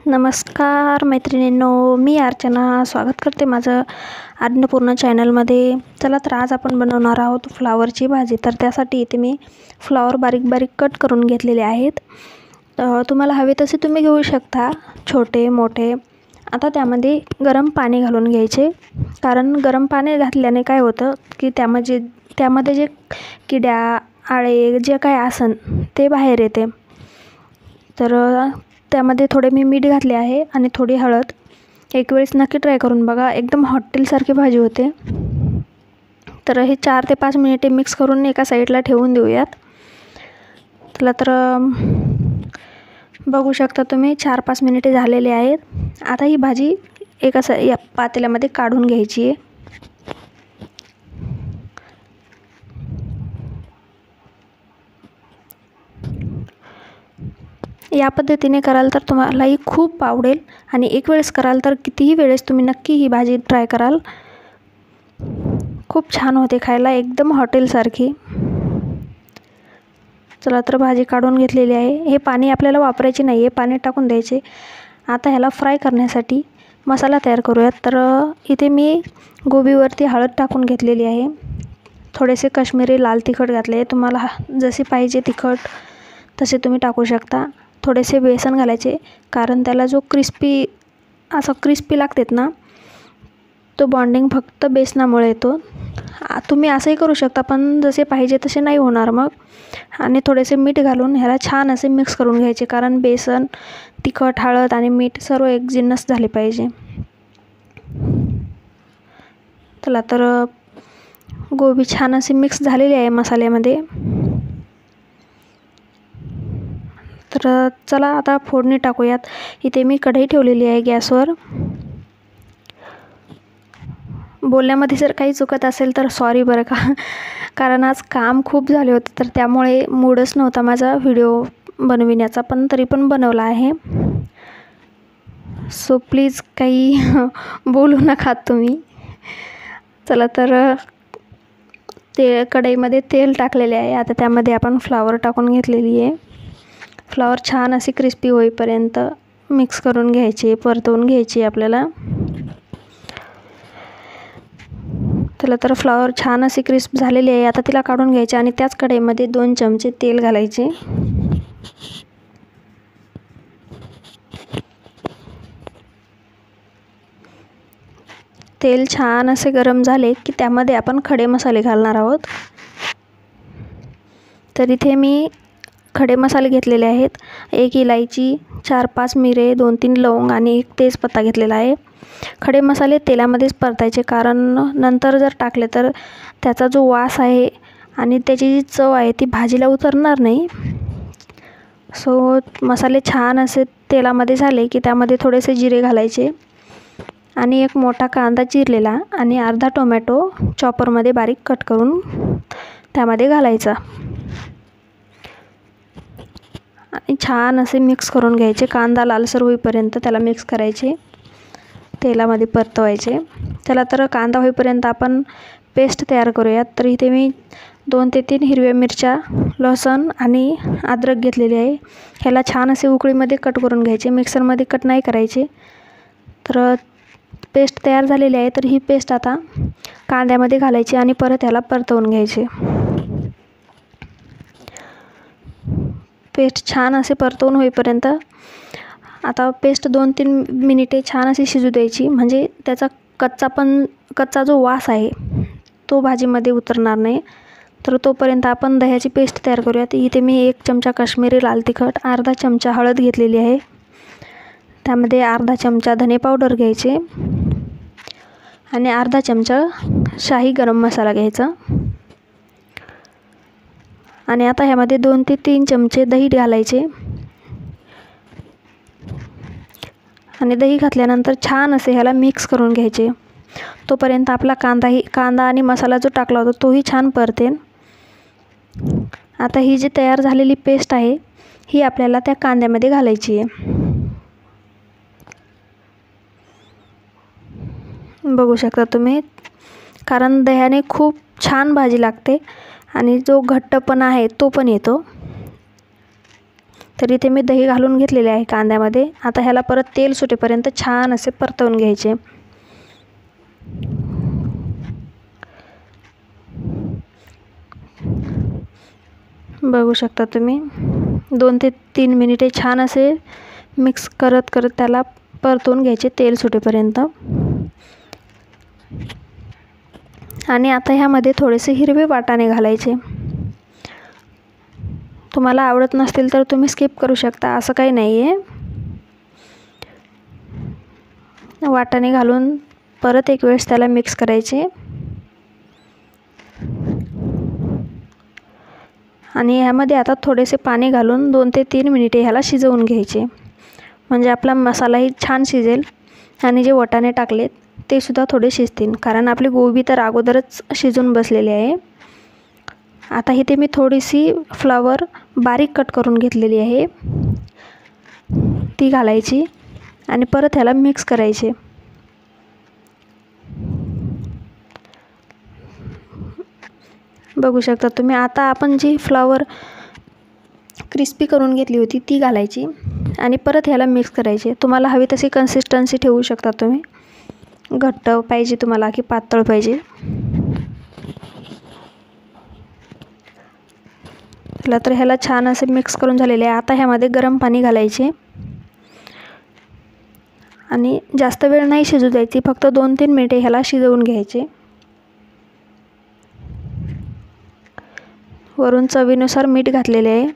नमस्कार मैत्रिणींनो, मी अर्चना स्वागत करते माझं अन्नपूर्णा चॅनलमध्ये. चला तर आज आपण बनवणार आहोत फ्लावरची भाजी. तर त्यासाठी इथे मी फ्लावर बारीक बारीक कट करून घेतलेले आहेत. तुम्हाला हवे तसे तुम्ही घेऊ शकता, छोटे मोठे. आता त्यामध्ये गरम पाणी घालून घ्यायचे, कारण गरम पाणी घातल्याने काय होतं की त्यामध्ये जे किड्या आळे जे काय असन ते बाहेर येते. तर त्यामध्ये थोडे मी मीठ घातले आहे आणि थोडी हळद. एक वेळेस नक्की ट्राय करून बघा, एकदम हॉटेलसारखी भाजी होते. तर हे 4 ते 5 मिनिटे मिक्स करून एका साईडला ठेवून देऊयात. चला तर बघू शकता तुम्ही 4-5 मिनिटे झालेले आहेत. आता ही भाजी या पातेल्यामध्ये काढून घ्यायची आहे. या पद्धतीने कराल तर तुम्हालाही खूप आवडेल आणि एक वेळेस कराल तर कितीही वेळेस तुम्ही नक्की ही भाजी ट्राय कराल. खूप छान होते खायला, एकदम हॉटेलसारखी. चला तर भाजी काढून घेतलेली आहे. हे पाणी आपल्याला वापरायचे नाही आहे, पाणी टाकून द्यायचे. आता ह्याला फ्राय करण्यासाठी मसाला तयार करूयात. तर इथे मी गोबीवरती हळद टाकून घेतलेली आहे. थोडेसे काश्मीरी लाल तिखट घातले. तुम्हाला जसे पाहिजे तिखट तसे तुम्ही टाकू शकता. थोडेसे बेसन घालायचे, कारण त्याला जो क्रिस्पी लागतात ना, तो बॉन्डिंग फक्त बेसनामुळे येतो. तुम्ही असंही करू शकता, पण जसे पाहिजे तसे नाही होणार मग. आणि थोडेसे मीठ घालून ह्याला छान असे मिक्स करून घ्यायचे, कारण बेसन, तिखट, हळद आणि मीठ सर्व एक जिन्नस झाले पाहिजे. चला तर गोबी छान अशी मिक्स झालेली आहे मसाल्यामध्ये. तर चला आता फोडणी टाकूयात. इथे मी कढई ठेवलेली आहे गॅसवर. बोलण्यामध्ये जर काही चुकत असेल तर सॉरी बरं का, कारण आज काम खूप झाले होते, तर त्यामुळे मूडच नव्हता माझा व्हिडिओ बनविण्याचा, पण तरी पण बनवला आहे. सो प्लीज काही बोलू नका तुम्ही. चला तर कढईमध्ये तेल टाकलेले आहे. आता त्यामध्ये आपण फ्लावर टाकून घेतलेली आहे. फ्लावर छान अशी क्रिस्पी होईपर्यंत मिक्स करून घ्यायची, परतवून घ्यायची आपल्याला. चला तर फ्लावर छान अशी क्रिस्प झालेली आहे. आता तिला काढून घ्यायची आणि त्याच कढईमध्ये 2 चमचे तेल घालायचे. तेल छान असे गरम झाले की त्यामध्ये आपण खडे मसाले घालणार आहोत. तर इथे मी खडे मसाले घेतलेले आहेत. 1 इलायची, 4-5 मिरे, 2-3 लवंग आणि 1 तेजपत्ता घेतलेला आहे. खडे मसाले तेलामध्येच परतायचे, कारण नंतर जर टाकले तर त्याचा जो वास आहे आणि त्याची जी चव आहे ती भाजीला उतरणार नाही. सो मसाले छान असे तेलामध्ये झाले की त्यामध्ये थोडेसे जिरे घालायचे आणि 1 मोठा कांदा चिरलेला आणि अर्धा टोमॅटो चॉपरमध्ये बारीक कट करून त्यामध्ये घालायचा आणि छान असे मिक्स करून घ्यायचे. कांदा लालसर होईपर्यंत त्याला मिक्स करायचे, तेलामध्ये परतवायचे. चला तर कांदा होईपर्यंत आपण पेस्ट तयार करूयात. तर इथे मी 2 ते 3 हिरव्या मिरच्या, लसूण आणि अद्रक घेतलेली आहे. ह्याला छान असे उकळीमध्ये कट करून घ्यायचे, मिक्सरमध्ये कट नाही करायचे. तर पेस्ट तयार झालेली आहे. तर ही पेस्ट आता कांद्यामध्ये घालायची आणि परत ह्याला परतवून घ्यायचे. पेस्ट छान असे परतवून होईपर्यंत आता पेस्ट 2-3 मिनिटे छान अशी शिजू द्यायची, म्हणजे त्याचा कच्चा जो वास आहे तो भाजीमध्ये उतरणार नाही. तर तोपर्यंत आपण दह्याची पेस्ट तयार करूयात. इथे मी 1 चमचा काश्मीरी लाल तिखट, अर्धा चमचा हळद घेतलेली आहे. त्यामध्ये अर्धा चमचा धने पावडर घ्यायचे आणि अर्धा चमचा शाही गरम मसाला घ्यायचा. आणि आता ह्यामध्ये 2 ते 3 चमचे दही घालायचे आणि दही घातल्यानंतर छान असे ह्याला मिक्स करून घ्यायचे. तोपर्यंत आपला कांदा आणि मसाला जो टाकला होता तोही छान परतेल. आता ही जी तयार झालेली पेस्ट आहे ही आपल्याला त्या कांद्यामध्ये घालायची आहे. बघू शकता तुम्ही, कारण दह्याने खूप छान भाजी लागते आणि जो घट्टपणा आहे तो पण येतो. तर इथे मी दही घालून घेतलेले आहे कांद्यामध्ये. आता ह्याला परत तेल सुटेपर्यंत छान असे परतवून घ्यायचे. बघू शकता तुम्ही 2 ते 3 मिनिटे छान असे मिक्स करत त्याला परतवून घ्यायचे तेल सुटेपर्यंत. आणि आता ह्यामध्ये थोडेसे हिरवे वाटाणे घालायचे. तुम्हाला आवडत नसतील तर तुम्ही स्किप करू शकता, असं काही नाही आहे. वाटाणे घालून परत एक वेळेस त्याला मिक्स करायचे. आणि ह्यामध्ये आता थोडेसे पाणी घालून 2 ते 3 मिनिटे ह्याला शिजवून घ्यायचे. म्हणजे आपला मसालाही छान शिजेल आणि जे वाटाणे टाकलेत ते सुद्धा थोडे शिजतील, कारण आपली गोबी तर अगोदरच शिजून बसलेली आहे. आता इथे मी थोडीशी फ्लावर बारीक कट करून घेतलेली आहे, ती घालायची आणि परत ह्याला मिक्स करायचे. बघू शकता तुम्ही. आता आपण जी फ्लावर क्रिस्पी करून घेतली होती ती घालायची आणि परत ह्याला मिक्स करायचे. तुम्हाला हवी तशी कन्सिस्टन्सी ठेवू शकता तुम्ही, घट्ट पाहिजे तुम्हाला की पातळ पाहिजे. तर ह्याला छान असे मिक्स करून झालेले आहे. आता ह्यामध्ये गरम पाणी घालायचे आणि जास्त वेळ नाही शिजू द्यायची, फक्त 2-3 मिनिटे ह्याला शिजवून घ्यायचे. वरून चवीनुसार मीठ घातलेले आहे.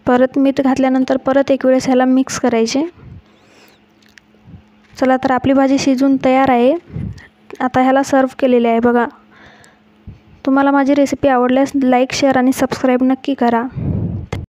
परत मीठ घातल्यानंतर परत एक वेळेस ह्याला मिक्स करायचे. चला तर आपली भाजी शिजून तयार आहे. आता ह्याला सर्व केलेले आहे. बघा, तुम्हाला माझी रेसिपी आवडल्यास लाईक, शेअर आणि सबस्क्राईब नक्की करा.